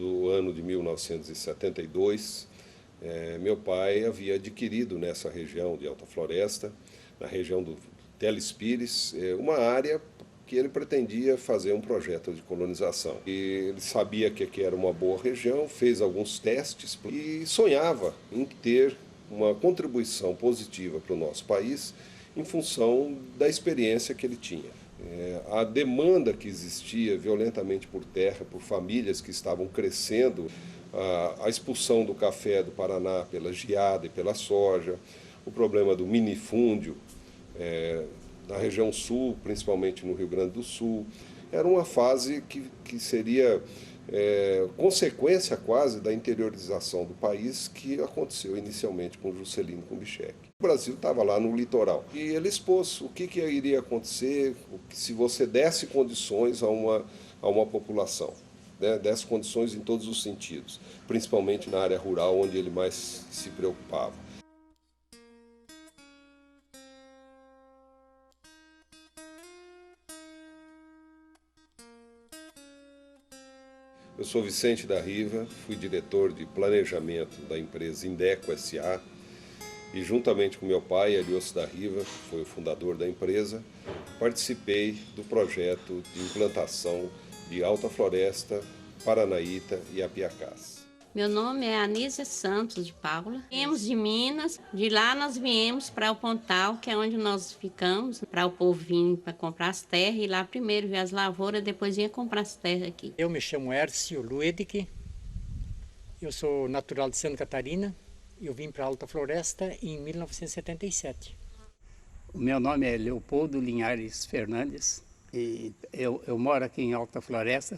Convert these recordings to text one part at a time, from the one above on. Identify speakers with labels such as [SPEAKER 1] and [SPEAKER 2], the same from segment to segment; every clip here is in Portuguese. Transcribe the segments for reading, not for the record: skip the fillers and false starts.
[SPEAKER 1] do ano de 1972, meu pai havia adquirido nessa região de Alta Floresta, na região do Telespires, uma área que ele pretendia fazer um projeto de colonização. E ele sabia que aqui era uma boa região, fez alguns testes e sonhava em ter uma contribuição positiva para o nosso país em função da experiência que ele tinha. A demanda que existia violentamente por terra, por famílias que estavam crescendo, a expulsão do café do Paraná pela geada e pela soja, o problema do minifúndio na região sul, principalmente no Rio Grande do Sul, era uma fase que seria consequência quase da interiorização do país que aconteceu inicialmente com Juscelino Kubitschek. O Brasil estava lá no litoral e ele expôs o que iria acontecer se você desse condições a uma população, né? Desse condições em todos os sentidos, principalmente na área rural, onde ele mais se preocupava. Eu sou Vicente da Riva, fui diretor de planejamento da empresa Indeco S.A. e juntamente com meu pai, Eliosso da Riva, que foi o fundador da empresa, participei do projeto de implantação de Alta Floresta, Paranaíta e Apiacás.
[SPEAKER 2] Meu nome é Anísia Santos de Paula. Viemos de Minas, de lá nós viemos para o Pontal, que é onde nós ficamos, para o povo vir para comprar as terras, e lá primeiro ver as lavouras, depois vinha comprar as terras aqui.
[SPEAKER 3] Eu me chamo Ércio Luedick, eu sou natural de Santa Catarina, eu vim para Alta Floresta em 1977.
[SPEAKER 4] O meu nome é Leopoldo Linhares Fernandes e eu moro aqui em Alta Floresta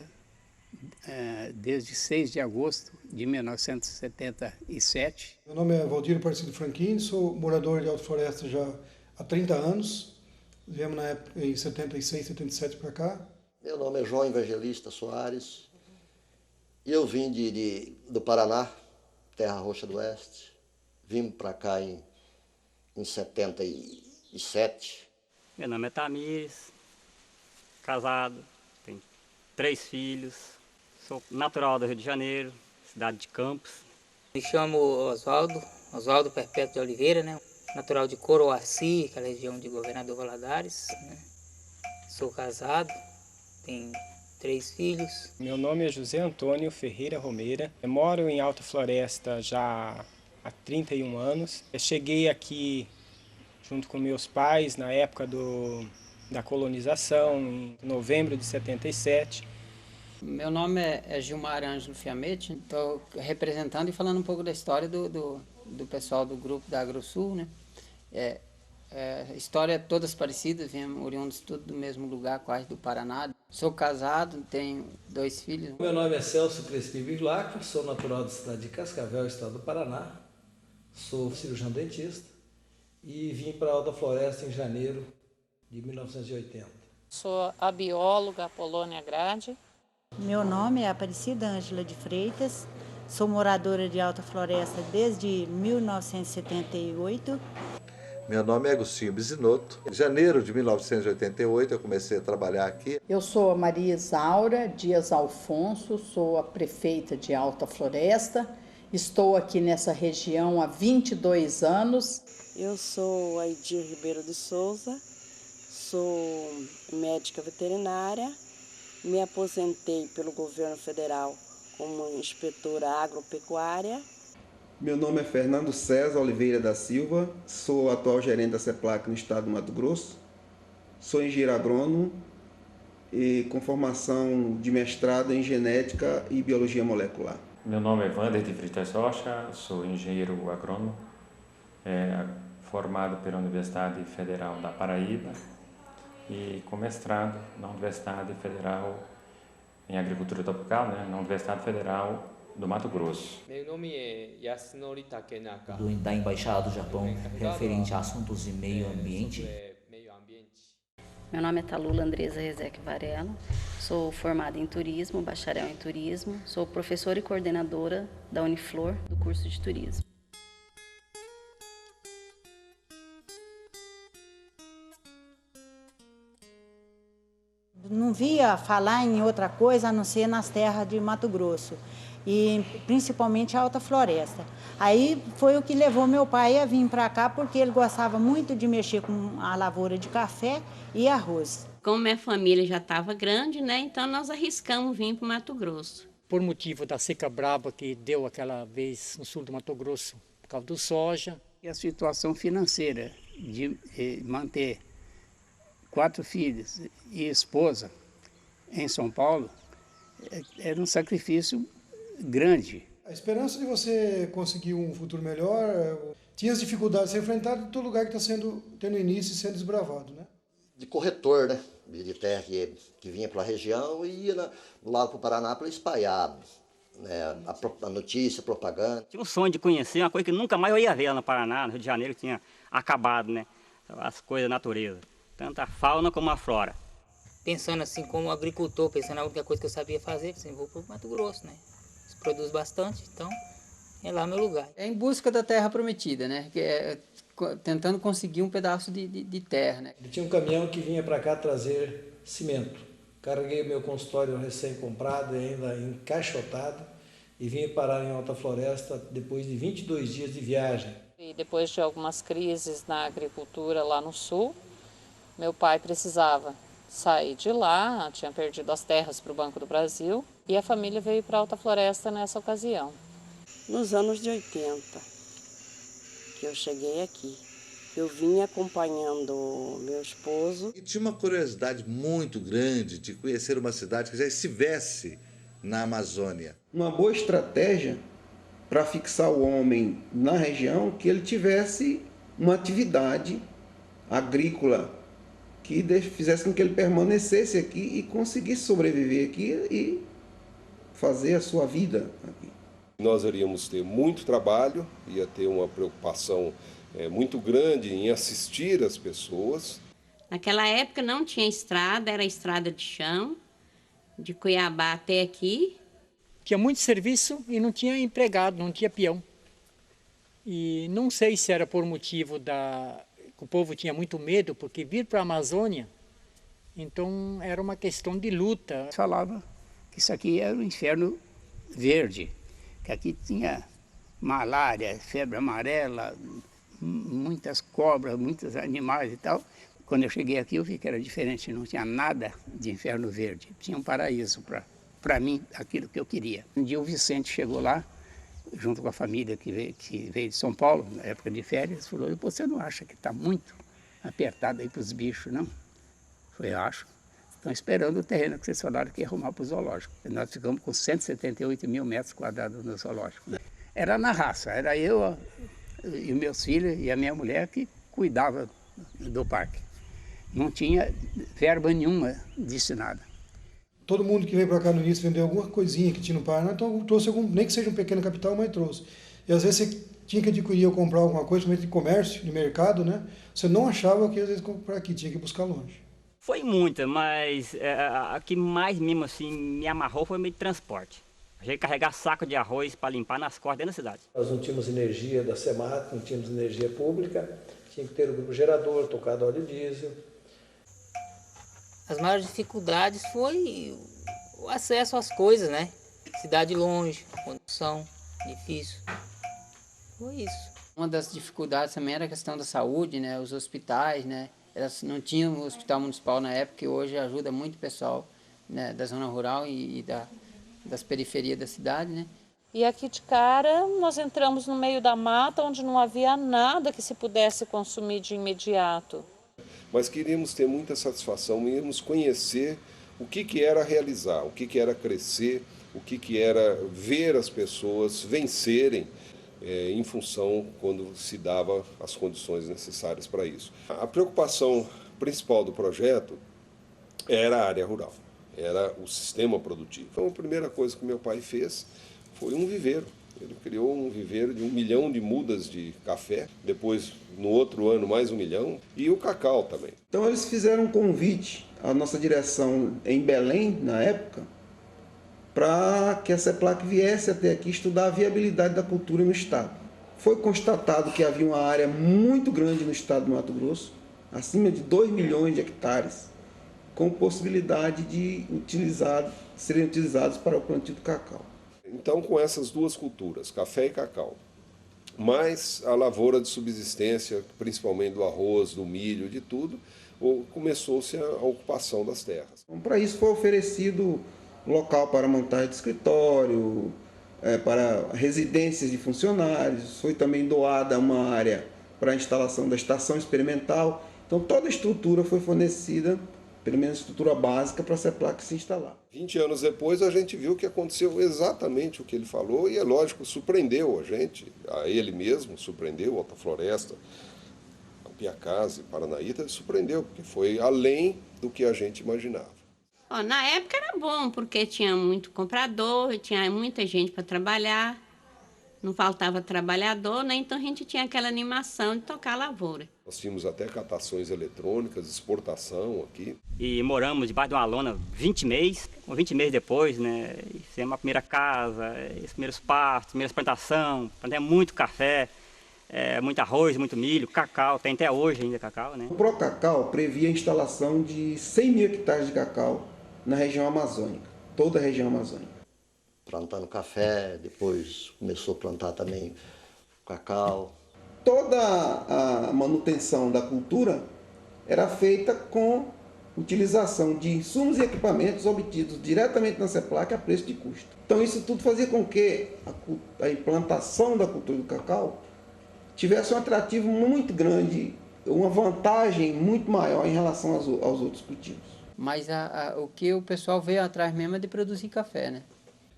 [SPEAKER 4] desde 6 de agosto de 1977.
[SPEAKER 5] Meu nome é Valdir Parcido Franquini, sou morador de Alta Floresta já há 30 anos. Viemos na época em 76, 77 para cá.
[SPEAKER 6] Meu nome é João Evangelista Soares e eu vim do Paraná, Terra Roxa do Oeste. Vim para cá em 77.
[SPEAKER 7] Meu nome é Tamires, casado, tenho 3 filhos, sou natural do Rio de Janeiro, cidade de Campos.
[SPEAKER 8] Me chamo Oswaldo Perpétuo de Oliveira, né? Natural de Coroaci, aquela região de Governador Valadares, né? Sou casado, tenho 3 filhos.
[SPEAKER 9] Meu nome é José Antônio Ferreira Romeira, eu moro em Alta Floresta já há 31 anos. Eu cheguei aqui junto com meus pais na época da colonização, em novembro de 77.
[SPEAKER 10] Meu nome é Gilmar Ângelo Fiamete, estou representando e falando um pouco da história do pessoal do grupo da AgroSul, né? História todas parecidas, viemos oriundos tudo do mesmo lugar, quase do Paraná. Sou casado, tenho 2 filhos.
[SPEAKER 11] Meu nome é Celso Crespi Biglacqua, sou natural da cidade de Cascavel, estado do Paraná. Sou cirurgião dentista e vim para Alta Floresta em janeiro de 1980.
[SPEAKER 12] Sou a bióloga Apolônia Grade.
[SPEAKER 13] Meu nome é Aparecida Ângela de Freitas, sou moradora de Alta Floresta desde 1978.
[SPEAKER 14] Meu nome é Agostinho Bisinotto. Em janeiro de 1988 eu comecei a trabalhar aqui.
[SPEAKER 15] Eu sou a Maria Isaura Dias Alfonso, sou a prefeita de Alta Floresta. Estou aqui nessa região há 22 anos.
[SPEAKER 16] Eu sou a Idir Ribeiro de Souza, sou médica veterinária. Me aposentei pelo governo federal como inspetora agropecuária.
[SPEAKER 17] Meu nome é Fernando César Oliveira da Silva, sou atual gerente da CEPLAC no estado do Mato Grosso. Sou engenheiro agrônomo e com formação de mestrado em genética e biologia molecular.
[SPEAKER 18] Meu nome é Wander de Freitas Rocha, sou engenheiro agrônomo, formado pela Universidade Federal da Paraíba e com mestrado na Universidade Federal em Agricultura Tropical, né, na Universidade Federal do Mato Grosso.
[SPEAKER 19] Meu nome é Yasunori Takenaka.
[SPEAKER 20] Da Embaixada do Japão, referente a assuntos de meio ambiente.
[SPEAKER 6] Meu nome é Talula Andresa Rezec Varela, sou formada em turismo, bacharel em turismo, sou professora e coordenadora da Uniflor, do curso de turismo.
[SPEAKER 13] Não via falar em outra coisa a não ser nas terras de Mato Grosso. e principalmente a Alta Floresta. Aí foi o que levou meu pai a vir para cá, porque ele gostava muito de mexer com a lavoura de café e arroz.
[SPEAKER 2] Como minha família já estava grande, né, então nós arriscamos vir para o Mato Grosso.
[SPEAKER 3] Por motivo da seca braba que deu aquela vez no sul do Mato Grosso, por causa do soja.
[SPEAKER 4] E a situação financeira de manter 4 filhos e esposa em São Paulo era um sacrifício grande.
[SPEAKER 5] A esperança de você conseguir um futuro melhor, tinha as dificuldades a ser enfrentadas em todo lugar que está tendo início e sendo desbravado, né?
[SPEAKER 21] De corretor, né? De terra que vinha para a região e ia do lado para o Paraná para espalhar, né, a notícia, a propaganda.
[SPEAKER 7] Tinha um sonho de conhecer uma coisa que nunca mais eu ia ver lá no Paraná, no Rio de Janeiro, que tinha acabado, né? As coisas da natureza, tanto a fauna como a flora.
[SPEAKER 8] Pensando assim como agricultor, pensando na única coisa que eu sabia fazer, assim, vou para o Mato Grosso, né? Eles produzem bastante, então é lá meu lugar.
[SPEAKER 10] É em busca da terra prometida, né? Que é tentando conseguir um pedaço de terra, né?
[SPEAKER 11] Tinha um caminhão que vinha para cá trazer cimento. Carreguei meu consultório recém-comprado, ainda encaixotado, e vim parar em Alta Floresta depois de 22 dias de viagem.
[SPEAKER 12] E depois de algumas crises na agricultura lá no sul, meu pai precisava sair de lá, tinha perdido as terras para o Banco do Brasil, e a família veio para Alta Floresta nessa ocasião.
[SPEAKER 16] Nos anos de 80, que eu cheguei aqui. Eu vim acompanhando meu esposo.
[SPEAKER 14] E tinha uma curiosidade muito grande de conhecer uma cidade que já estivesse na Amazônia.
[SPEAKER 17] Uma boa estratégia para fixar o homem na região, que ele tivesse uma atividade agrícola que fizesse com que ele permanecesse aqui e conseguisse sobreviver aqui e fazer a sua vida aqui.
[SPEAKER 1] Nós iríamos ter muito trabalho, ia ter uma preocupação muito grande em assistir as pessoas.
[SPEAKER 2] Naquela época não tinha estrada, era estrada de chão, de Cuiabá até aqui.
[SPEAKER 3] Tinha muito serviço e não tinha empregado, não tinha peão. E não sei se era por motivo que o povo tinha muito medo, porque vir para a Amazônia, então era uma questão de luta.
[SPEAKER 4] Falava que isso aqui era o inferno verde, que aqui tinha malária, febre amarela, muitas cobras, muitos animais e tal. Quando eu cheguei aqui eu vi que era diferente, não tinha nada de inferno verde, tinha um paraíso para mim, aquilo que eu queria. Um dia o Vicente chegou lá, junto com a família que veio de São Paulo, na época de férias, falou: você não acha que está muito apertado aí para os bichos, não? Eu falei: acho. Estão esperando o terreno que vocês falaram que ia arrumar para o zoológico. Nós ficamos com 178 mil metros quadrados no zoológico. Era na raça, era eu e meus filhos e a minha mulher que cuidava do parque. Não tinha verba nenhuma destinada.
[SPEAKER 5] Todo mundo que veio para cá no início vendeu alguma coisinha que tinha no Paraná, então trouxe nem que seja um pequeno capital, mas trouxe. E às vezes você tinha que adquirir ou comprar alguma coisa, principalmente de comércio, de mercado, né? Você não achava que às vezes comprar aqui, tinha que buscar longe.
[SPEAKER 7] Foi muita, mas a que mais mesmo assim me amarrou foi o meio de transporte. A gente carregar saco de arroz para limpar nas costas dentro da cidade.
[SPEAKER 11] Nós não tínhamos energia da SEMAT, não tínhamos energia pública, tinha que ter o grupo gerador, tocado a óleo diesel.
[SPEAKER 8] As maiores dificuldades foi o acesso às coisas, né? Cidade longe, condução difícil. Foi isso.
[SPEAKER 10] Uma das dificuldades também era a questão da saúde, né? Os hospitais, né? Elas não tinham um hospital municipal na época, que hoje ajuda muito o pessoal, né, da zona rural e das periferias da cidade, né?
[SPEAKER 12] E aqui de cara nós entramos no meio da mata, onde não havia nada que se pudesse consumir de imediato.
[SPEAKER 1] Mas queríamos ter muita satisfação, queríamos conhecer o que era realizar, o que era crescer, o que era ver as pessoas vencerem em função quando se dava as condições necessárias para isso. A preocupação principal do projeto era a área rural, era o sistema produtivo. Então a primeira coisa que meu pai fez foi um viveiro. Ele criou um viveiro de 1 milhão de mudas de café, depois, no outro ano, mais 1 milhão, e o cacau também.
[SPEAKER 17] Então eles fizeram um convite à nossa direção em Belém, na época, para que a CEPLAC viesse até aqui estudar a viabilidade da cultura no estado. Foi constatado que havia uma área muito grande no estado do Mato Grosso, acima de 2 milhões de hectares, com possibilidade de serem utilizados para o plantio do cacau.
[SPEAKER 1] Então, com essas duas culturas, café e cacau, mais a lavoura de subsistência, principalmente do arroz, do milho, de tudo, começou-se a ocupação das terras.
[SPEAKER 17] Então, para isso foi oferecido local para montagem de escritório, para residências de funcionários, foi também doada uma área para a instalação da estação experimental. Então toda a estrutura foi fornecida, pelo menos a estrutura básica, para a CEPLAC se instalar.
[SPEAKER 1] 20 anos depois a gente viu que aconteceu exatamente o que ele falou e, é lógico, surpreendeu a gente, a ele mesmo, surpreendeu a Alta Floresta, a Piacase, Paranaíta, surpreendeu, porque foi além do que a gente imaginava.
[SPEAKER 2] Na época era bom, porque tinha muito comprador, tinha muita gente para trabalhar, não faltava trabalhador, né? Então a gente tinha aquela animação de tocar a lavoura.
[SPEAKER 1] Nós tínhamos até catações eletrônicas, exportação aqui.
[SPEAKER 7] E moramos debaixo de uma lona 20 meses. 20 meses depois, né, fizemos a primeira casa, os primeiros pastos, primeiras plantações, plantamos muito café, muito arroz, muito milho, cacau, tem até hoje ainda cacau, né?
[SPEAKER 17] O Procacau previa a instalação de 100 mil hectares de cacau na região amazônica, toda a região amazônica.
[SPEAKER 21] Plantando café, depois começou a plantar também cacau.
[SPEAKER 17] Toda a manutenção da cultura era feita com utilização de insumos e equipamentos obtidos diretamente na CEPLAC a preço de custo. Então isso tudo fazia com que a implantação da cultura do cacau tivesse um atrativo muito grande, uma vantagem muito maior em relação aos outros cultivos.
[SPEAKER 10] Mas o que o pessoal veio atrás mesmo é de produzir café, né?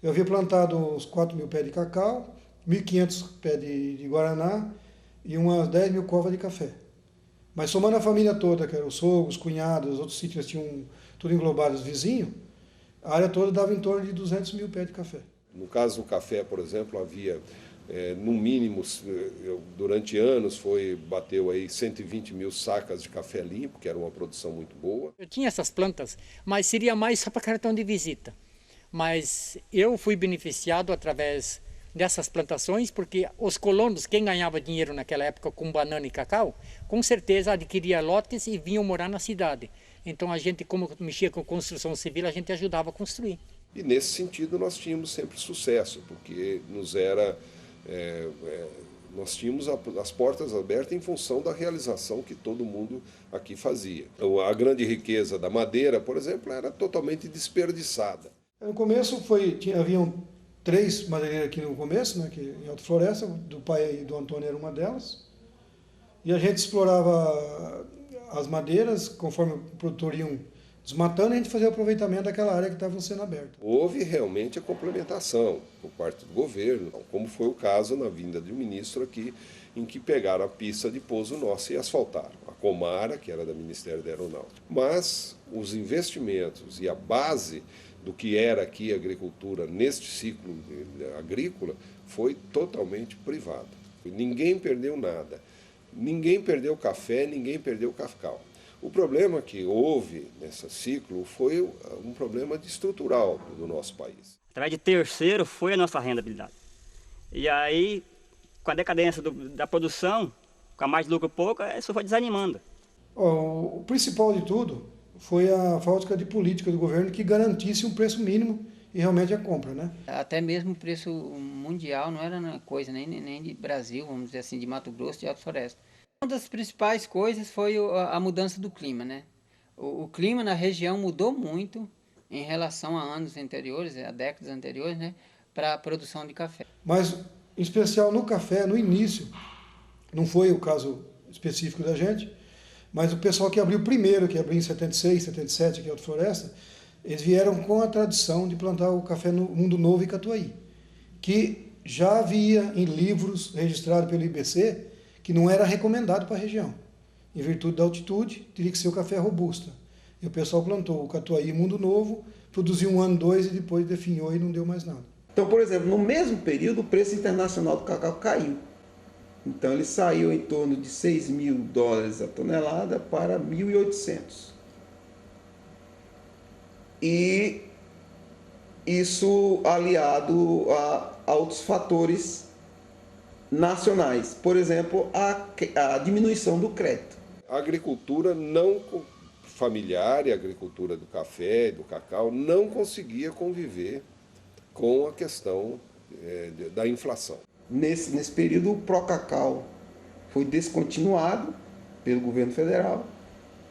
[SPEAKER 5] Eu havia plantado uns 4 mil pés de cacau, 1.500 pés de guaraná e umas 10 mil covas de café. Mas somando a família toda, que eram os sogros, os cunhados, os outros sítios tinham tudo englobado, os vizinhos, a área toda dava em torno de 200 mil pés de café.
[SPEAKER 1] No caso do café, por exemplo, havia, no mínimo, durante anos, bateu aí 120 mil sacas de café limpo, que era uma produção muito boa.
[SPEAKER 3] Eu tinha essas plantas, mas seria mais só para cartão de visita. Mas eu fui beneficiado através dessas plantações, porque os colonos, quem ganhava dinheiro naquela época com banana e cacau, com certeza adquiria lotes e vinham morar na cidade. Então a gente, como mexia com construção civil, a gente ajudava a construir.
[SPEAKER 1] E nesse sentido nós tínhamos sempre sucesso, porque nós tínhamos as portas abertas em função da realização que todo mundo aqui fazia. Então, a grande riqueza da madeira, por exemplo, era totalmente desperdiçada.
[SPEAKER 5] No começo haviam 3 madeireiras aqui no começo, né, que em Alta Floresta, do pai e do Antônio era uma delas. E a gente explorava as madeiras, conforme o produtor iam desmatando, a gente fazia o aproveitamento daquela área que estava sendo aberta.
[SPEAKER 1] Houve realmente a complementação por parte do governo, como foi o caso na vinda de um ministro aqui, em que pegaram a pista de pouso nossa e asfaltaram. A Comara, que era do Ministério da Aeronáutica. Mas os investimentos e a base do que era aqui a agricultura neste ciclo agrícola foi totalmente privado. Ninguém perdeu nada. Ninguém perdeu café, ninguém perdeu cacau. O problema que houve nesse ciclo foi um problema estrutural do nosso país.
[SPEAKER 7] Através de terceiro foi a nossa rentabilidade. E aí, com a decadência da produção, com a mais lucro pouco, isso foi desanimando.
[SPEAKER 5] O principal de tudo foi a falta de política do governo que garantisse um preço mínimo e realmente a compra, né?
[SPEAKER 10] Até mesmo o preço mundial não era uma coisa nem de Brasil, vamos dizer assim, de Mato Grosso, de Alta Floresta. Uma das principais coisas foi a mudança do clima, né? O clima na região mudou muito em relação a anos anteriores, a décadas anteriores, né? Para a produção de café.
[SPEAKER 5] Mas, em especial no café, no início, não foi o caso específico da gente, mas o pessoal que abriu primeiro, que abriu em 76, 77, aqui em Alta Floresta, eles vieram com a tradição de plantar o café no Mundo Novo e Catuaí, que já havia em livros registrados pelo IBC que não era recomendado para a região. Em virtude da altitude, teria que ser o café robusta. E o pessoal plantou o Catuaí Mundo Novo, produziu 1 ano, 2 e depois definhou e não deu mais nada.
[SPEAKER 17] Então, por exemplo, no mesmo período, o preço internacional do cacau caiu. Então ele saiu em torno de $6.000 a tonelada para 1.800. E isso aliado a outros fatores nacionais, por exemplo, a diminuição do crédito.
[SPEAKER 1] A agricultura não familiar e a agricultura do café e do cacau não conseguia conviver com a questão da inflação.
[SPEAKER 17] Nesse período, o Procacau foi descontinuado pelo governo federal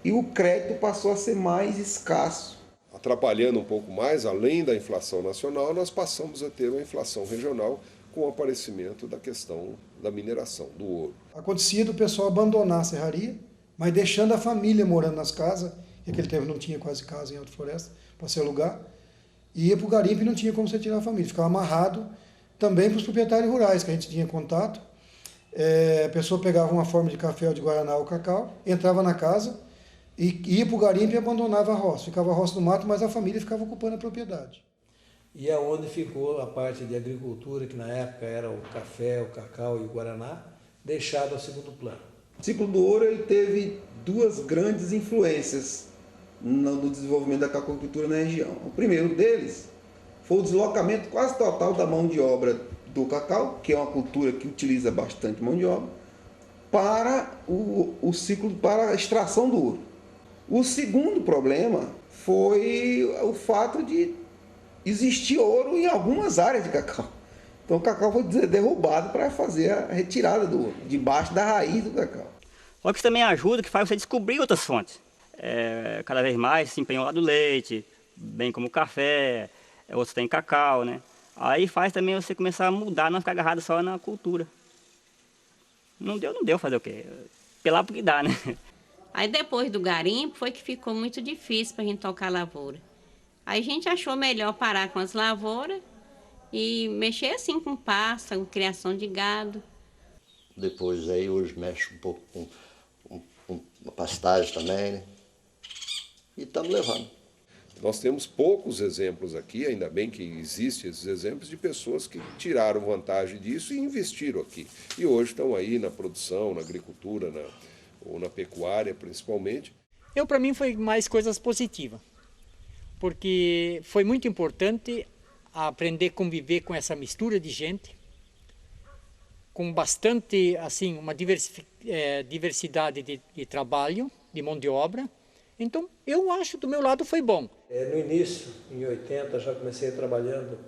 [SPEAKER 17] e o crédito passou a ser mais escasso.
[SPEAKER 1] Atrapalhando um pouco mais, além da inflação nacional, nós passamos a ter uma inflação regional com o aparecimento da questão da mineração, do ouro.
[SPEAKER 5] Acontecia do pessoal abandonar a serraria, mas deixando a família morando nas casas, e naquele tempo não tinha quase casa em Alta Floresta para se alugar, e ia para o garimpo e não tinha como você tirar a família, ficava amarrado também para os proprietários rurais, que a gente tinha contato. A pessoa pegava uma forma de café ou de guaraná ou cacau, entrava na casa, e ia para o garimpo e abandonava a roça. Ficava a roça no mato, mas a família ficava ocupando a propriedade.
[SPEAKER 11] E é onde ficou a parte de agricultura, que na época era o café, o cacau e o guaraná, deixado ao segundo plano.
[SPEAKER 17] O ciclo do ouro ele teve duas grandes influências no desenvolvimento da cacaucultura na região. O primeiro deles foi o deslocamento quase total da mão de obra do cacau, que é uma cultura que utiliza bastante mão de obra, para o ciclo, para a extração do ouro. O segundo problema foi o fato de existir ouro em algumas áreas de cacau. Então o cacau foi derrubado para fazer a retirada do ouro, debaixo da raiz do cacau.
[SPEAKER 7] Só que isso também ajuda, que faz você descobrir outras fontes. Cada vez mais se empenhou lá do leite, bem como o café, outros têm cacau, né? Aí faz também você começar a mudar, não ficar agarrado só na cultura. Não deu fazer o quê? Pelar porque dá, né?
[SPEAKER 2] Aí depois do garimpo foi que ficou muito difícil para a gente tocar a lavoura. Aí a gente achou melhor parar com as lavouras e mexer assim com pasta, com criação de gado.
[SPEAKER 21] Depois aí hoje mexe um pouco com a pastagem também, né? E estamos levando.
[SPEAKER 1] Nós temos poucos exemplos aqui, ainda bem que existem esses exemplos de pessoas que tiraram vantagem disso e investiram aqui. E hoje estão aí na produção, na agricultura, ou na pecuária principalmente.
[SPEAKER 3] Para mim foi mais coisas positivas, porque foi muito importante aprender a conviver com essa mistura de gente, com bastante, assim, uma diversidade de trabalho, de mão de obra. Então, eu acho do meu lado foi bom.
[SPEAKER 11] No início, em 80, já comecei trabalhando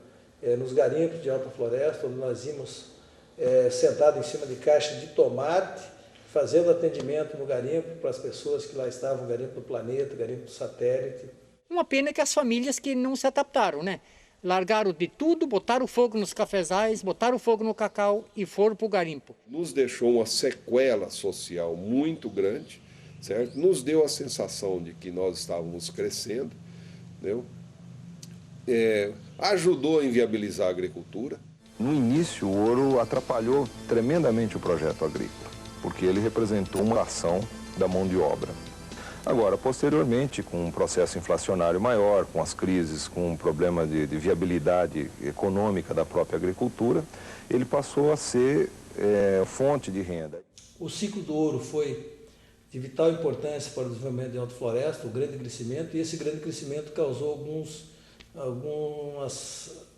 [SPEAKER 11] nos garimpos de Alta Floresta, onde nós íamos sentados em cima de caixas de tomate, fazendo atendimento no garimpo para as pessoas que lá estavam, garimpo do planeta, garimpo do satélite.
[SPEAKER 3] Uma pena que as famílias que não se adaptaram, né? Largaram de tudo, botaram fogo nos cafezais, botaram fogo no cacau e foram para o garimpo.
[SPEAKER 1] Nos deixou uma sequela social muito grande, certo? Nos deu a sensação de que nós estávamos crescendo, entendeu? Ajudou a inviabilizar a agricultura.
[SPEAKER 9] No início, o ouro atrapalhou tremendamente o projeto agrícola, porque ele representou uma ação da mão de obra. Agora, posteriormente, com um processo inflacionário maior, com as crises, com um problema de viabilidade econômica da própria agricultura, ele passou a ser fonte de renda.
[SPEAKER 11] O ciclo do ouro foi de vital importância para o desenvolvimento de Alta Floresta, o grande crescimento, e esse grande crescimento causou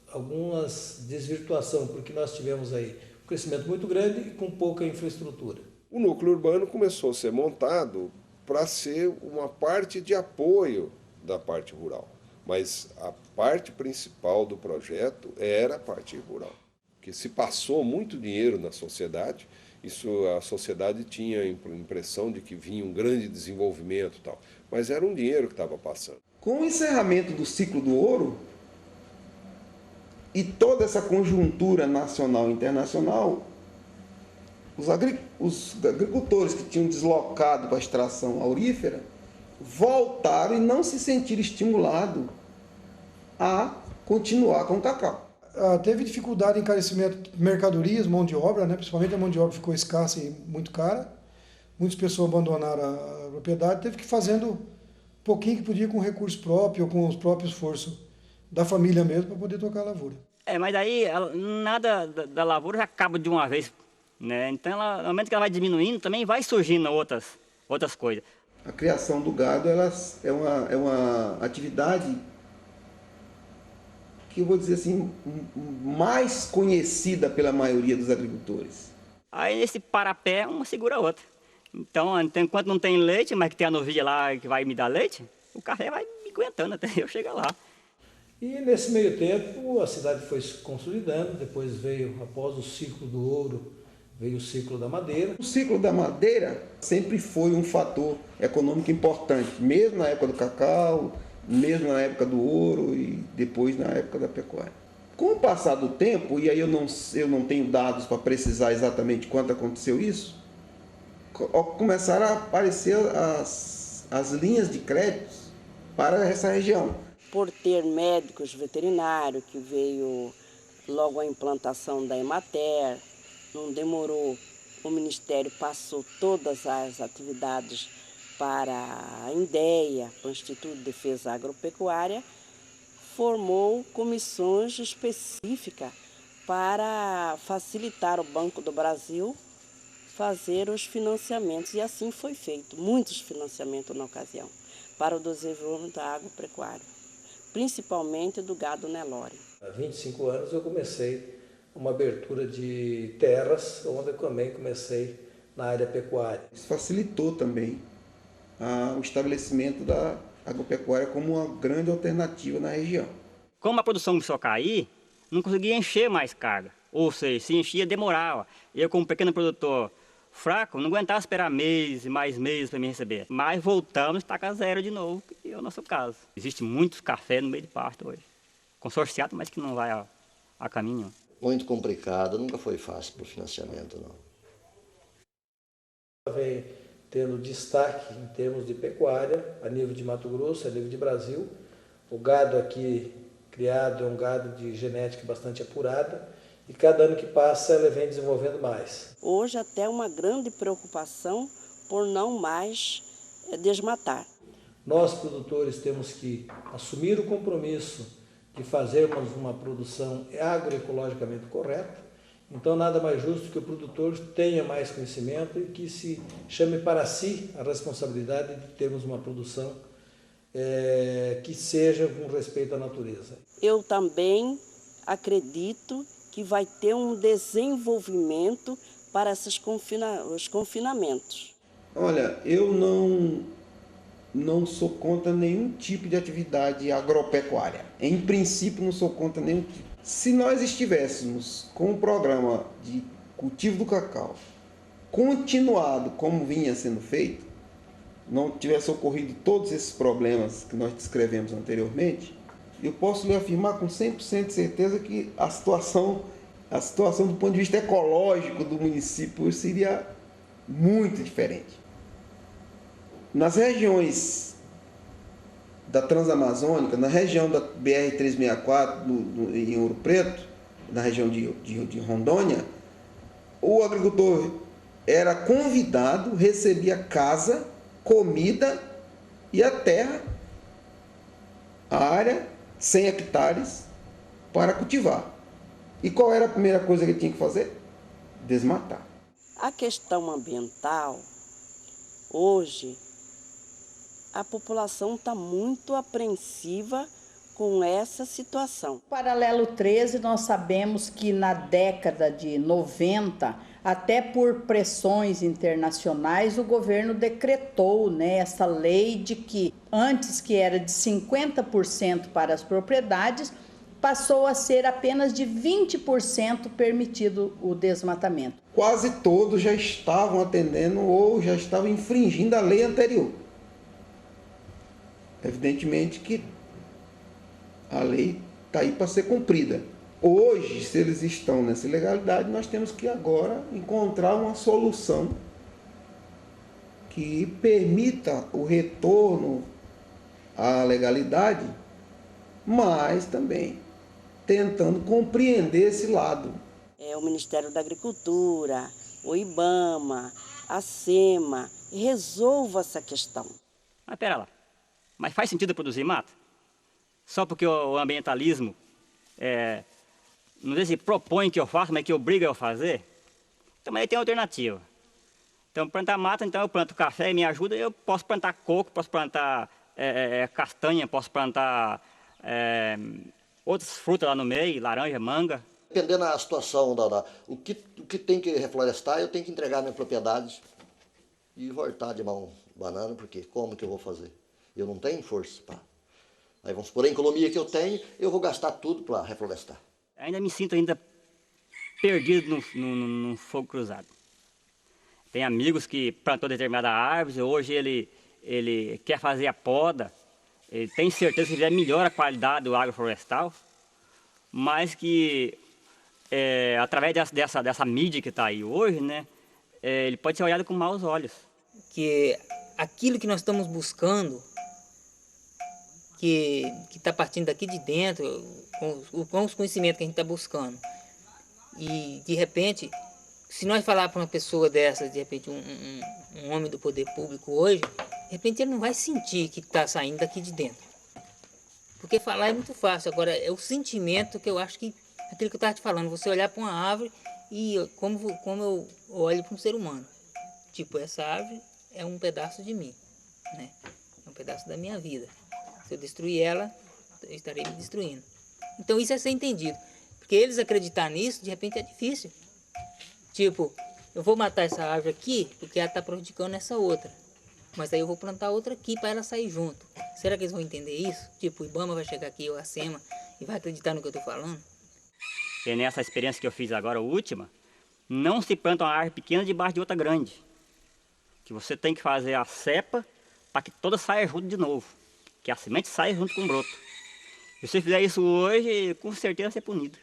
[SPEAKER 11] algumas desvirtuações, porque nós tivemos aí um crescimento muito grande e com pouca infraestrutura.
[SPEAKER 1] O núcleo urbano começou a ser montado para ser uma parte de apoio da parte rural, mas a parte principal do projeto era a parte rural, porque se passou muito dinheiro na sociedade. A sociedade tinha a impressão de que vinha um grande desenvolvimento e tal, mas era um dinheiro que estava passando.
[SPEAKER 17] Com o encerramento do ciclo do ouro e toda essa conjuntura nacional e internacional, os agricultores que tinham deslocado para a extração aurífera voltaram e não se sentiram estimulados a continuar com o cacau.
[SPEAKER 5] Teve dificuldade em encarecimento de mercadorias, mão de obra, né? Principalmente a mão de obra ficou escassa e muito cara. Muitas pessoas abandonaram a propriedade, teve que ir fazendo um pouquinho que podia com recurso próprio ou com os próprios esforços da família mesmo para poder tocar a lavoura.
[SPEAKER 7] Mas daí nada da lavoura já acaba de uma vez, né? Então, no momento que ela vai diminuindo, também vai surgindo outras coisas.
[SPEAKER 17] A criação do gado é uma atividade que eu vou dizer assim, mais conhecida pela maioria dos agricultores.
[SPEAKER 7] Aí nesse parapé, uma segura a outra. Então, enquanto não tem leite, mas que tem a novilha lá que vai me dar leite, o café vai me aguentando até eu chegar lá.
[SPEAKER 11] E nesse meio tempo a cidade foi se consolidando, depois veio, após o ciclo do ouro, veio o ciclo da madeira.
[SPEAKER 17] O ciclo da madeira sempre foi um fator econômico importante, mesmo na época do cacau, mesmo na época do ouro e depois na época da pecuária. Com o passar do tempo, e aí eu não tenho dados para precisar exatamente quando aconteceu isso, começaram a aparecer as linhas de créditos para essa região.
[SPEAKER 16] Por ter médicos veterinários, que veio logo a implantação da Emater, não demorou, o Ministério passou todas as atividades para a INDEA, para o Instituto de Defesa Agropecuária, formou comissões específicas para facilitar o Banco do Brasil fazer os financiamentos, e assim foi feito, muitos financiamentos na ocasião, para o desenvolvimento da agropecuária, principalmente do gado Nelore.
[SPEAKER 11] Há 25 anos eu comecei uma abertura de terras, onde eu também comecei na área pecuária.
[SPEAKER 17] Isso facilitou também o estabelecimento da agropecuária como uma grande alternativa na região.
[SPEAKER 7] Como a produção começou a cair, não conseguia encher mais carga. Ou seja, se enchia, demorava. Eu, como pequeno produtor fraco, não aguentava esperar meses e mais meses para me receber. Mas voltamos a estaca zero de novo, que é o nosso caso. Existe muitos cafés no meio de pasto hoje. Consorciado, mas que não vai a caminho.
[SPEAKER 21] Muito complicado, nunca foi fácil para o financiamento, não.
[SPEAKER 11] Vem tendo destaque em termos de pecuária, a nível de Mato Grosso, a nível de Brasil. O gado aqui criado é um gado de genética bastante apurada, e cada ano que passa ela vem desenvolvendo mais.
[SPEAKER 16] Hoje até uma grande preocupação por não mais desmatar.
[SPEAKER 11] Nós, produtores, temos que assumir o compromisso de fazermos uma produção agroecologicamente correta. Então, nada mais justo que o produtor tenha mais conhecimento e que se chame para si a responsabilidade de termos uma produção que seja com respeito à natureza.
[SPEAKER 16] Eu também acredito que vai ter um desenvolvimento para os confinamentos.
[SPEAKER 17] Olha, eu não sou contra nenhum tipo de atividade agropecuária. Em princípio, não sou contra nenhum tipo. Se nós estivéssemos com o programa de cultivo do cacau continuado como vinha sendo feito, não tivesse ocorrido todos esses problemas que nós descrevemos anteriormente, eu posso lhe afirmar com 100% de certeza que a situação do ponto de vista ecológico do município seria muito diferente. Nas regiões da Transamazônica, na região da BR-364, em Ouro Preto, na região de Rondônia, o agricultor era convidado, recebia casa, comida e a terra, a área, 100 hectares, para cultivar. E qual era a primeira coisa que ele tinha que fazer? Desmatar.
[SPEAKER 16] A questão ambiental, hoje, a população está muito apreensiva com essa situação.
[SPEAKER 15] Paralelo 13, nós sabemos que na década de 90, até por pressões internacionais, o governo decretou, essa lei de que antes que era de 50% para as propriedades, passou a ser apenas de 20% permitido o desmatamento.
[SPEAKER 17] Quase todos já estavam atendendo ou já estavam infringindo a lei anterior. Evidentemente que a lei está aí para ser cumprida. Hoje, se eles estão nessa ilegalidade, nós temos que agora encontrar uma solução que permita o retorno à legalidade, mas também tentando compreender esse lado.
[SPEAKER 16] O Ministério da Agricultura, o IBAMA, a SEMA, resolva essa questão.
[SPEAKER 7] Mas pera lá, mas faz sentido produzir mato? Só porque o ambientalismo não sei se propõe que eu faça, mas que obriga eu a fazer? Então, mas aí tem alternativa. Então, plantar mata, então eu planto café e me ajuda, eu posso plantar coco, posso plantar castanha, posso plantar outras frutas lá no meio, laranja, manga.
[SPEAKER 21] Dependendo da situação, o que tem que reflorestar, eu tenho que entregar minha propriedade e voltar de mão banana, porque como que eu vou fazer? Eu não tenho força para Aí vamos supor, a economia que eu tenho, eu vou gastar tudo para reflorestar.
[SPEAKER 7] Ainda me sinto perdido no fogo cruzado. Tem amigos que plantou determinada árvore, hoje ele quer fazer a poda, ele tem certeza que já melhora a qualidade do agroflorestal, mas que através dessa mídia que está aí hoje, né, ele pode ser olhado com maus olhos.
[SPEAKER 8] Que aquilo que nós estamos buscando, que está partindo daqui de dentro, com os conhecimentos que a gente está buscando, e de repente, se nós falar para uma pessoa dessa, de repente um homem do poder público hoje, de repente ele não vai sentir que está saindo daqui de dentro. Porque falar é muito fácil, agora é o sentimento que eu acho que, aquilo que eu estava te falando, você olhar para uma árvore e como eu olho para um ser humano. Tipo, essa árvore é um pedaço de mim, né? É um pedaço da minha vida. Se eu destruir ela, eu estarei me destruindo. Então isso é ser entendido. Porque eles acreditar nisso, de repente é difícil. Tipo, eu vou matar essa árvore aqui porque ela está prejudicando essa outra. Mas aí eu vou plantar outra aqui para ela sair junto. Será que eles vão entender isso? Tipo, o IBAMA vai chegar aqui, ou a SEMA, e vai acreditar no que eu estou falando?
[SPEAKER 7] E nessa experiência que eu fiz agora, a última, não se planta uma árvore pequena debaixo de outra grande. Que você tem que fazer a cepa para que toda saia junto de novo. Que a semente saia junto com o broto. Se você fizer isso hoje, com certeza vai ser punido.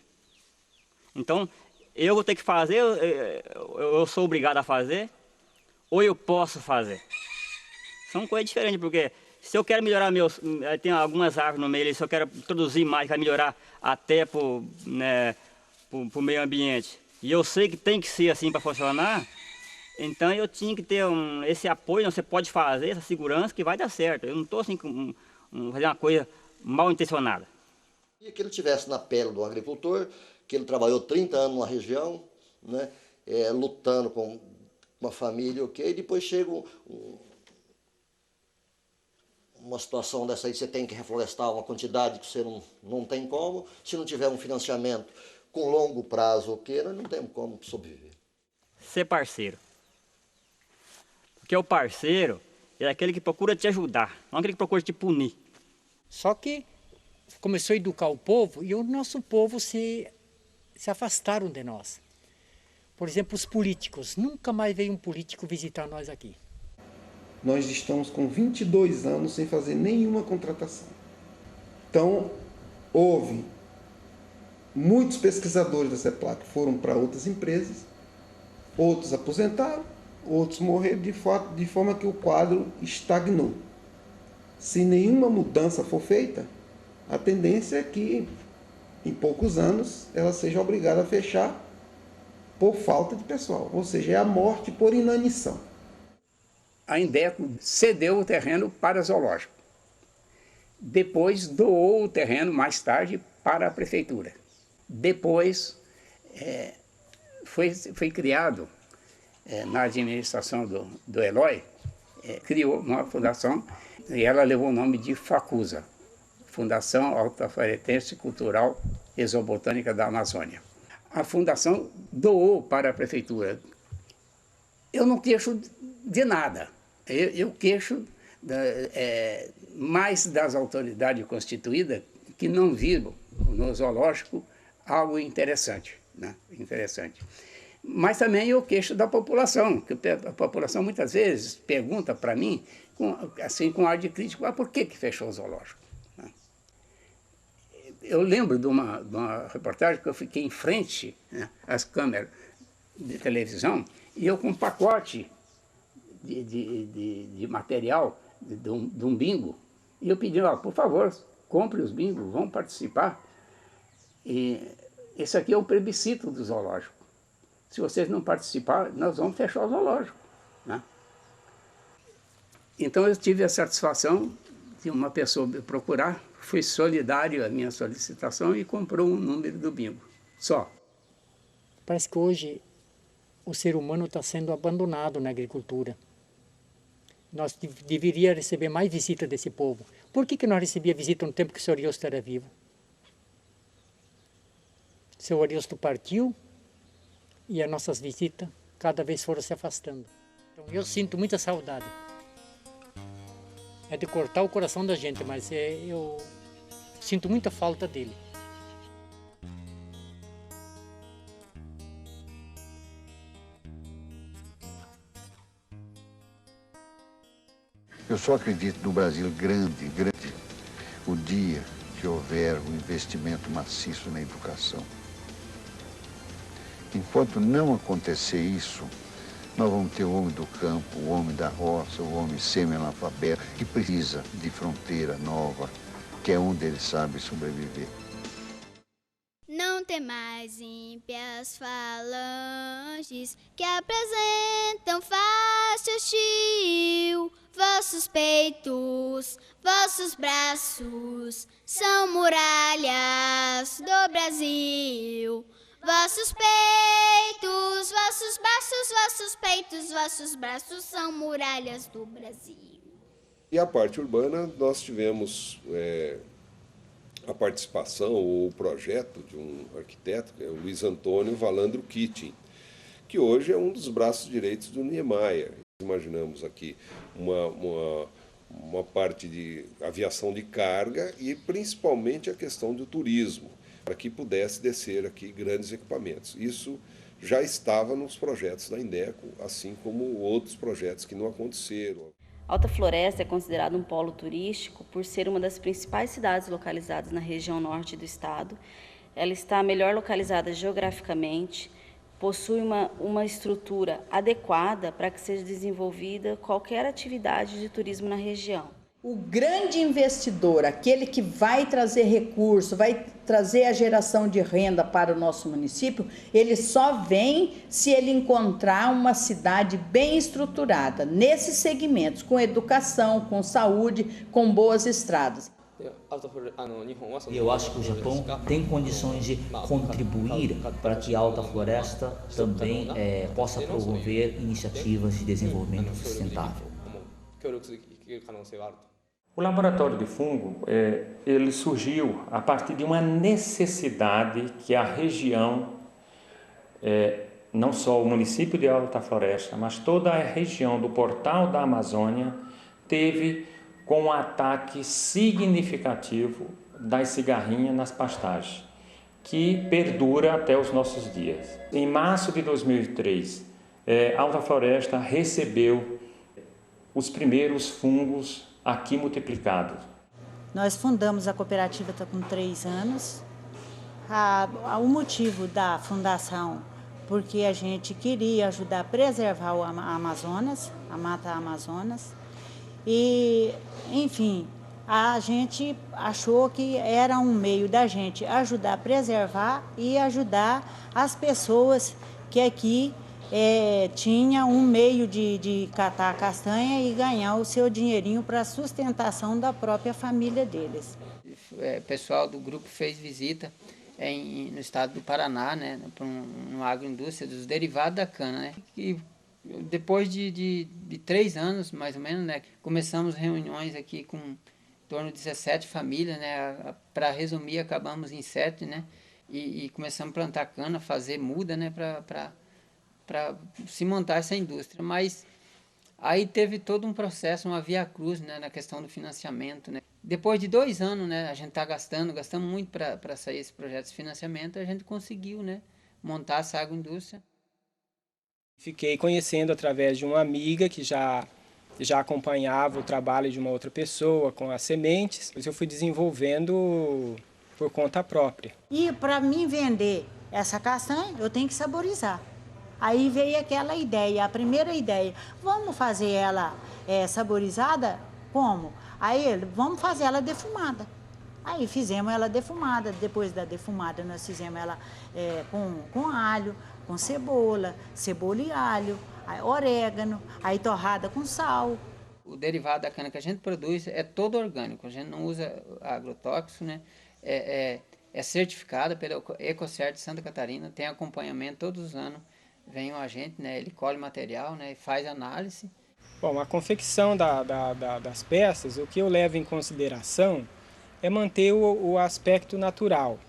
[SPEAKER 7] Então, eu vou ter que fazer, eu sou obrigado a fazer, ou eu posso fazer. São coisas diferentes, porque se eu quero melhorar tem algumas árvores no meio, se eu quero produzir mais, vai melhorar até para o meio ambiente, e eu sei que tem que ser assim para funcionar, então eu tinha que ter esse apoio, você pode fazer, essa segurança que vai dar certo. Eu não estou assim, fazer uma coisa mal intencionada.
[SPEAKER 21] E que ele estivesse na pele do agricultor, que ele trabalhou 30 anos numa região, né, lutando com uma família, ok, e depois chega uma situação dessa aí, você tem que reflorestar uma quantidade que você não tem como, se não tiver um financiamento com longo prazo, ok, nós não temos como sobreviver.
[SPEAKER 7] Ser parceiro. Porque o parceiro é aquele que procura te ajudar, não aquele que procura te punir.
[SPEAKER 3] Só que começou a educar o povo e o nosso povo se afastaram de nós. Por exemplo, os políticos. Nunca mais veio um político visitar nós aqui.
[SPEAKER 17] Nós estamos com 22 anos sem fazer nenhuma contratação. Então, houve muitos pesquisadores da CEPLAC que foram para outras empresas, outros aposentaram, outros morreram, de forma que o quadro estagnou. Se nenhuma mudança for feita, a tendência é que, em poucos anos, ela seja obrigada a fechar por falta de pessoal, ou seja, é a morte por inanição.
[SPEAKER 4] A Indeco cedeu o terreno para zoológico. Depois doou o terreno, mais tarde, para a prefeitura. Depois foi criado, na administração do Eloy, criou uma fundação e ela levou o nome de FACUSA, Fundação Altafloretense Cultural Exobotânica da Amazônia. A fundação doou para a prefeitura. Eu não queixo de nada. Eu queixo mais das autoridades constituídas que não viram no zoológico algo interessante, né? Interessante. Mas também eu queixo da população, que a população muitas vezes pergunta para mim, com ar de crítico, por que fechou o zoológico? Eu lembro de uma reportagem que eu fiquei em frente, né, às câmeras de televisão, e eu com um pacote de material de um bingo, e eu pedi, por favor, compre os bingos, vão participar. E esse aqui é o plebiscito do zoológico. Se vocês não participarem, nós vamos fechar o zoológico, né? Então eu tive a satisfação de uma pessoa me procurar, fui solidário à minha solicitação e comprou um número do bingo, só.
[SPEAKER 3] Parece que hoje o ser humano está sendo abandonado na agricultura. Nós deveríamos receber mais visita desse povo. Por que nós recebíamos visita no tempo que o senhor Ariosto era vivo? O senhor Ariosto partiu e as nossas visitas cada vez foram se afastando. Então eu sinto muita saudade. É de cortar o coração da gente, mas eu sinto muita falta dele.
[SPEAKER 18] Eu só acredito no Brasil grande, o dia que houver um investimento maciço na educação. Enquanto não acontecer isso, nós vamos ter o homem do campo, o homem da roça, o homem semi-analfabeto, que precisa de fronteira nova, que é onde ele sabe sobreviver.
[SPEAKER 22] Não tem mais ímpias falanges que apresentam face hostil. Vossos peitos, vossos braços são muralhas do Brasil. Vossos peitos, vossos braços, vossos peitos, vossos braços são muralhas do Brasil.
[SPEAKER 1] E a parte urbana, nós tivemos a participação ou o projeto de um arquiteto, que é o Luiz Antônio Valandro Kittin, que hoje é um dos braços direitos do Niemeyer. Imaginamos aqui uma parte de aviação de carga e principalmente a questão do turismo, para que pudesse descer aqui grandes equipamentos. Isso já estava nos projetos da Indeco, assim como outros projetos que não aconteceram.
[SPEAKER 6] Alta Floresta é considerado um polo turístico por ser uma das principais cidades localizadas na região norte do estado. Ela está melhor localizada geograficamente, possui uma estrutura adequada para que seja desenvolvida qualquer atividade de turismo na região.
[SPEAKER 15] O grande investidor, aquele que vai trazer recurso, vai trazer a geração de renda para o nosso município, ele só vem se ele encontrar uma cidade bem estruturada, nesses segmentos, com educação, com saúde, com boas estradas.
[SPEAKER 20] Eu acho que o Japão tem condições de contribuir para que a Alta Floresta também possa promover iniciativas de desenvolvimento sustentável.
[SPEAKER 23] O laboratório de fungo, ele surgiu a partir de uma necessidade que a região, não só o município de Alta Floresta, mas toda a região do Portal da Amazônia teve com um ataque significativo das cigarrinhas nas pastagens, que perdura até os nossos dias. Em março de 2003, Alta Floresta recebeu os primeiros fungos aqui multiplicados.
[SPEAKER 13] Nós fundamos a cooperativa está com 3 anos. O motivo da fundação, porque a gente queria ajudar a preservar o Amazonas, a Mata Amazonas. E, enfim, a gente achou que era um meio da gente ajudar a preservar e ajudar as pessoas que aqui tinha um meio de catar a castanha e ganhar o seu dinheirinho para a sustentação da própria família deles.
[SPEAKER 10] O pessoal do grupo fez visita no estado do Paraná, né, uma agroindústria dos derivados da cana, né, e depois de 3 anos, mais ou menos, né, começamos reuniões aqui com em torno de 17 famílias, né, para resumir, acabamos em 7, né, e começamos a plantar cana, fazer muda, né, para se montar essa indústria. Mas aí teve todo um processo, uma via cruz, né, na questão do financiamento, né. Depois de 2 anos, né, a gente está gastamos muito para sair esse projeto de financiamento, a gente conseguiu, né, montar essa agroindústria.
[SPEAKER 24] Fiquei conhecendo através de uma amiga que já acompanhava o trabalho de uma outra pessoa com as sementes. Eu fui desenvolvendo por conta própria.
[SPEAKER 13] E para mim vender essa castanha, eu tenho que saborizar. Aí veio aquela ideia, a primeira ideia, vamos fazer ela saborizada? Como? Aí vamos fazer ela defumada. Aí fizemos ela defumada, depois da defumada nós fizemos ela com alho, com cebola e alho, aí orégano, aí torrada com sal.
[SPEAKER 10] O derivado da cana que a gente produz é todo orgânico, a gente não usa agrotóxico, né? É certificada pela Ecocert de Santa Catarina, tem acompanhamento todos os anos, vem o agente, né? Ele colhe material, né? E faz análise.
[SPEAKER 24] Bom, a confecção das peças, o que eu levo em consideração é manter o aspecto natural.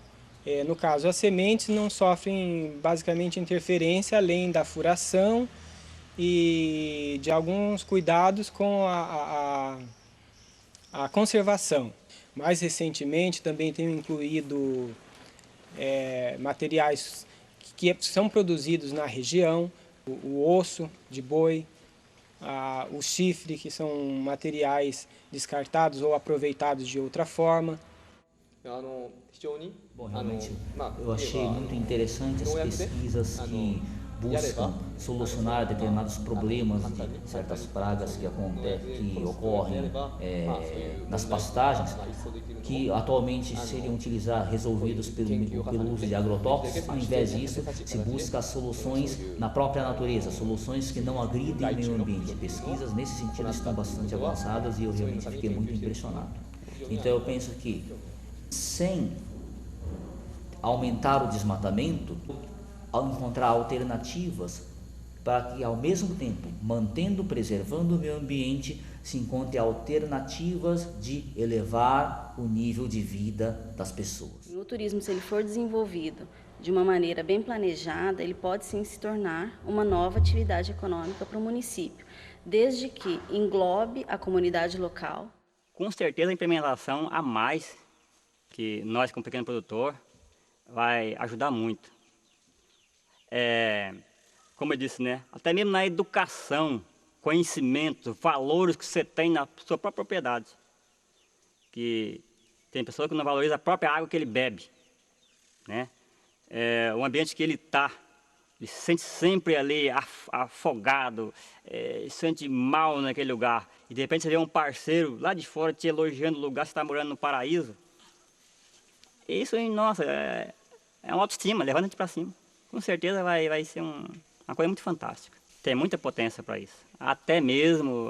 [SPEAKER 24] No caso, as sementes não sofrem basicamente interferência, além da furação e de alguns cuidados com a conservação. Mais recentemente também tenho incluído materiais que são produzidos na região, o osso de boi, o chifre, que são materiais descartados ou aproveitados de outra forma.
[SPEAKER 20] Bom, realmente eu achei muito interessante as pesquisas que buscam solucionar determinados problemas de certas pragas que ocorrem nas pastagens, que atualmente seriam resolvidos pelo uso de agrotóxicos. Ao invés disso, se busca soluções na própria natureza, soluções que não agridem o meio ambiente. Pesquisas nesse sentido estão bastante avançadas e eu realmente fiquei muito impressionado. Então eu penso que, sem aumentar o desmatamento, ao encontrar alternativas para que, ao mesmo tempo, preservando o meio ambiente, se encontre alternativas de elevar o nível de vida das pessoas.
[SPEAKER 6] O turismo, se ele for desenvolvido de uma maneira bem planejada, ele pode sim se tornar uma nova atividade econômica para o município, desde que englobe a comunidade local.
[SPEAKER 7] Com certeza a implementação a mais, que nós como pequeno produtor, vai ajudar muito. Como eu disse, né? Até mesmo na educação, conhecimento, valores que você tem na sua própria propriedade. Que tem pessoa que não valoriza a própria água que ele bebe, né? O ambiente que ele está, ele se sente sempre ali afogado, se sente mal naquele lugar. E de repente você vê um parceiro lá de fora te elogiando o lugar, você está morando no paraíso. Isso, nossa, é uma autoestima, levando a gente para cima. Com certeza vai ser uma coisa muito fantástica. Tem muita potência para isso. Até mesmo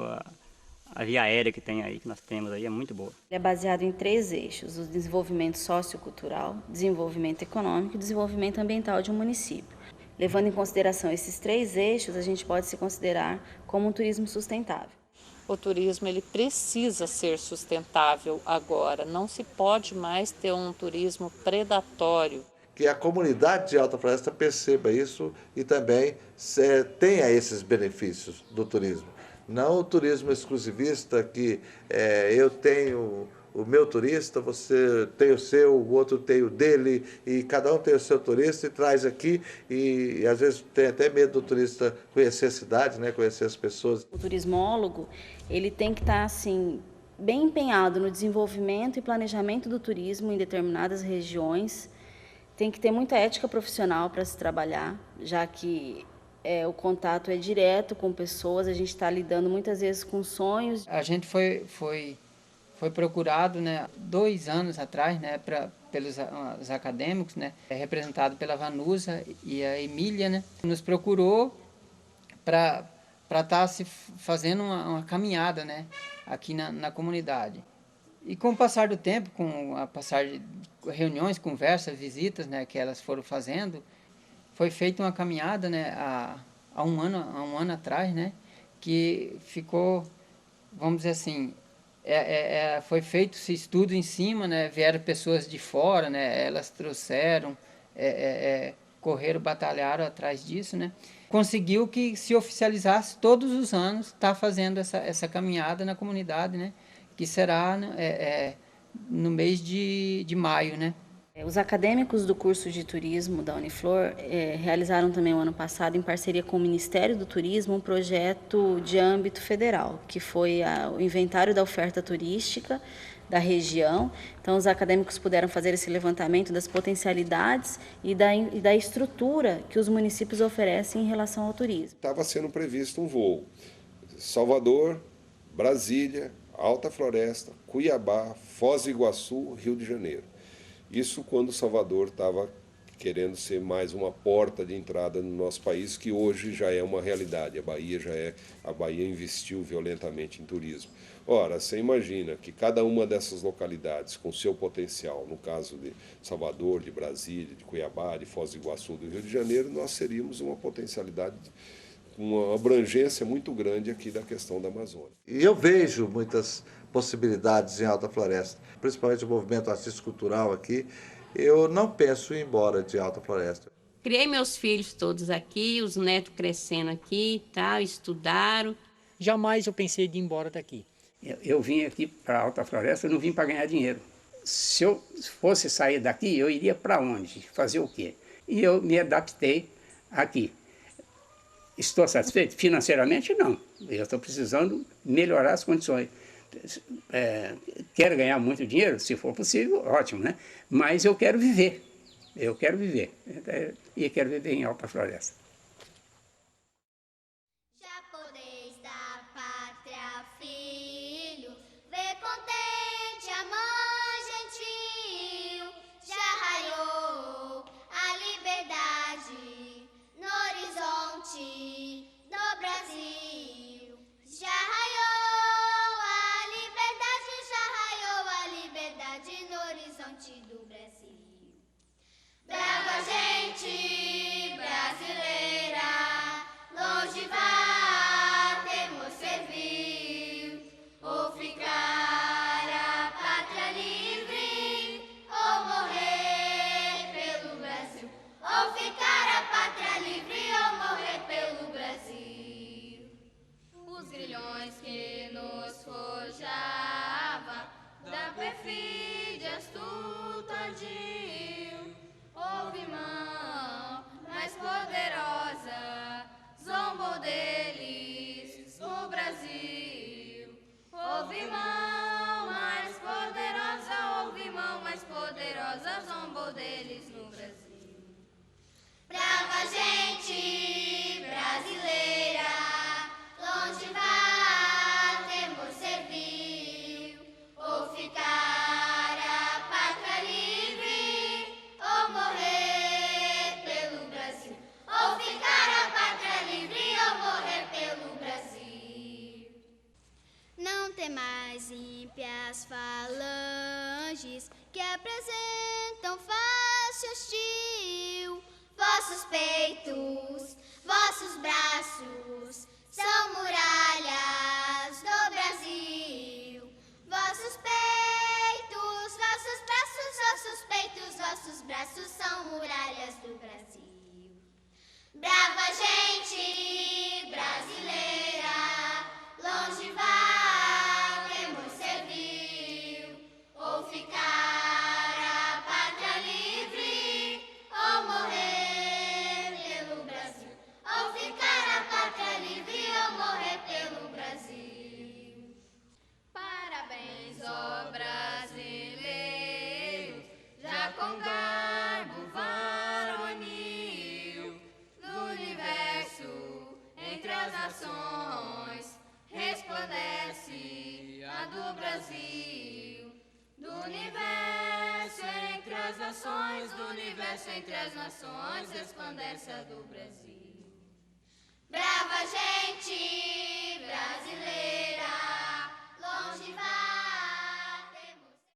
[SPEAKER 7] a via aérea que nós temos aí, é muito boa.
[SPEAKER 6] Ele é baseado em 3 eixos: o desenvolvimento sociocultural, desenvolvimento econômico e desenvolvimento ambiental de um município. Levando em consideração esses 3 eixos, a gente pode se considerar como um turismo sustentável.
[SPEAKER 2] O turismo ele precisa ser sustentável agora. Não se pode mais ter um turismo predatório.
[SPEAKER 12] Que a comunidade de Alta Floresta perceba isso e também tenha esses benefícios do turismo. Não o turismo exclusivista que eu tenho o meu turista, você tem o seu, o outro tem o dele, e cada um tem o seu turista e traz aqui, e às vezes tem até medo do turista conhecer a cidade, né, conhecer as pessoas.
[SPEAKER 6] O turismólogo, ele tem que estar assim, bem empenhado no desenvolvimento e planejamento do turismo em determinadas regiões. Tem que ter muita ética profissional para se trabalhar, já que o contato é direto com pessoas, a gente está lidando muitas vezes com sonhos.
[SPEAKER 10] A gente foi procurado, né, 2 anos atrás, né, pelos os acadêmicos, né, representado pela Vanusa e a Emília, né, nos procurou para estar se fazendo uma caminhada, né, aqui na comunidade. E com o passar do tempo, com a passar de reuniões, conversas, visitas, né, que elas foram fazendo, foi feita uma caminhada, né, há um ano atrás, né, que ficou, vamos dizer assim, foi feito esse estudo em cima, né, vieram pessoas de fora, né, elas trouxeram, correram, batalharam atrás disso, né, conseguiu que se oficializasse todos os anos, estar fazendo essa caminhada na comunidade, né, que será no mês de maio, né.
[SPEAKER 6] Os acadêmicos do curso de turismo da Uniflor realizaram também o ano passado, em parceria com o Ministério do Turismo, um projeto de âmbito federal, que foi o inventário da oferta turística da região. Então, os acadêmicos puderam fazer esse levantamento das potencialidades e da estrutura que os municípios oferecem em relação ao turismo.
[SPEAKER 1] Estava sendo previsto um voo Salvador, Brasília, Alta Floresta, Cuiabá, Foz do Iguaçu, Rio de Janeiro. Isso quando Salvador estava querendo ser mais uma porta de entrada no nosso país, que hoje já é uma realidade. A Bahia investiu violentamente em turismo. Ora, você imagina que cada uma dessas localidades, com seu potencial, no caso de Salvador, de Brasília, de Cuiabá, de Foz do Iguaçu, do Rio de Janeiro, nós seríamos uma potencialidade, uma abrangência muito grande aqui da questão da Amazônia.
[SPEAKER 12] E eu vejo muitas possibilidades em Alta Floresta, principalmente o movimento artístico-cultural aqui. Eu não penso em ir embora de Alta Floresta.
[SPEAKER 14] Criei meus filhos todos aqui, os netos crescendo aqui, tá, estudaram.
[SPEAKER 3] Jamais eu pensei de ir embora daqui.
[SPEAKER 4] Eu vim aqui para Alta Floresta, eu não vim para ganhar dinheiro. se eu fosse sair daqui, eu iria para onde? Fazer o quê? E eu me adaptei aqui. Estou satisfeito? Financeiramente, não. Eu estou precisando melhorar as condições. Quero ganhar muito dinheiro? Se for possível, ótimo, né? Mas eu quero viver. Eu quero viver. E quero viver em Alta Floresta.
[SPEAKER 22] Brava gente brasileira, longe vá, temos servil, ou ficar a pátria livre, ou morrer pelo Brasil, ou ficar a pátria livre, ou morrer pelo Brasil. Os grilhões que nos forjavam da perfídia astutadinho, houve mão mais poderosa, zombou deles no Brasil. Houve mão mais poderosa, houve mão mais poderosa, zombou deles no Brasil. Brava gente brasileira, longe vá, temos servil, ou ficar mais ímpias falanges que apresentam face hostil. Vossos peitos, vossos braços são muralhas do Brasil. Vossos peitos, vossos braços, vossos peitos, vossos braços são muralhas do Brasil. Brava gente brasileira, longe vai. Ou ficar a pátria livre, ou morrer pelo Brasil. Ou ficar a pátria livre, ou morrer pelo Brasil. Parabéns, ó brasileiros, já com garbo varonil, no universo, entre as nações, resplandece a do Brasil. Do universo entre as nações, do universo entre as nações, resplandece a do Brasil. Brava gente brasileira,